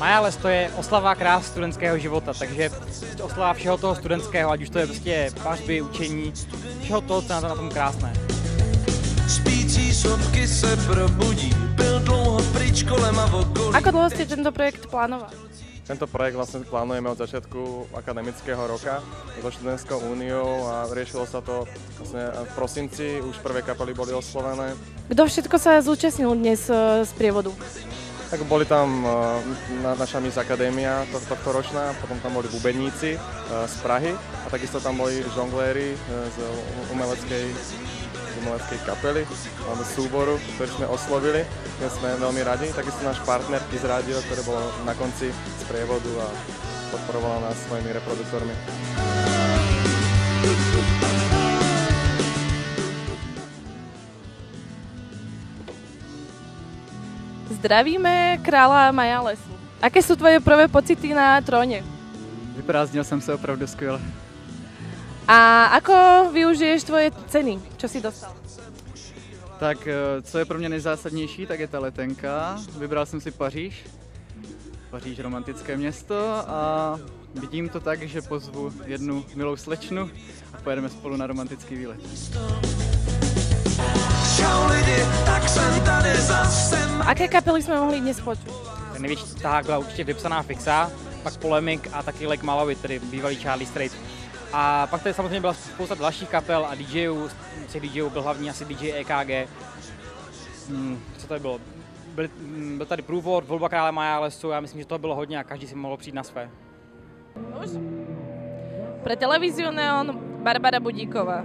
Majales to je oslava krás studentského života, takže oslava všeho toho studentského, ať už to je prostě pařby, učení, všeho toho, co je na tom krásné. Spící sopky se probudí, byl dlouho pryč kolem a v okolí. Ako dlho ste tento projekt plánovali? Tento projekt vlastne plánujeme od začiatku akademického roka so študentskou úniou a riešilo sa to vlastne v prosinci, už prvé kapely boli oslovené. Kto všetko sa zúčastnil dnes z prievodu? Tak boli tam naša Miss Akadémia tohto ročná, potom tam boli bubeníci z Prahy a takisto tam boli žongléri z umeleckej kapely alebo súboru, ktorý sme oslovili. My sme veľmi radi, takisto náš partner Kiss Radio, ktorý bol na konci z prievodu a podporovala nás svojimi reproduktormi. Zdravíme kráľa Majalesu. Aké sú tvoje prvé pocity na tróne? Vyprázdnil jsem se opravdu skvěle. A ako využiješ tvoje ceny? Čo si dostal? Tak co je pro mě nejzásadnější, tak je ta letenka. Vybral jsem si Paříž. Paříž romantické město a vidím to tak, že pozvu jednu milou slečnu a pojedeme spolu na romantický výlet. Čau lidi, tak jsem tady zase. Aké kapely jsme mohli dnes počuť? Ten největší tahák byla určitě Vypsaná fixa, pak Polemik a taky Lake Malawi, tedy bývalý Charlie Straight. A pak tady samozřejmě byla spousta dalších kapel a DJů, z těch DJů byl hlavní asi DJ EKG. Co to bylo? Byl tady průvod, volba krále Majalesu, já myslím, že toho bylo hodně a každý si mohl přijít na své. Už? Pre televíziu Neon Barbara Budíková.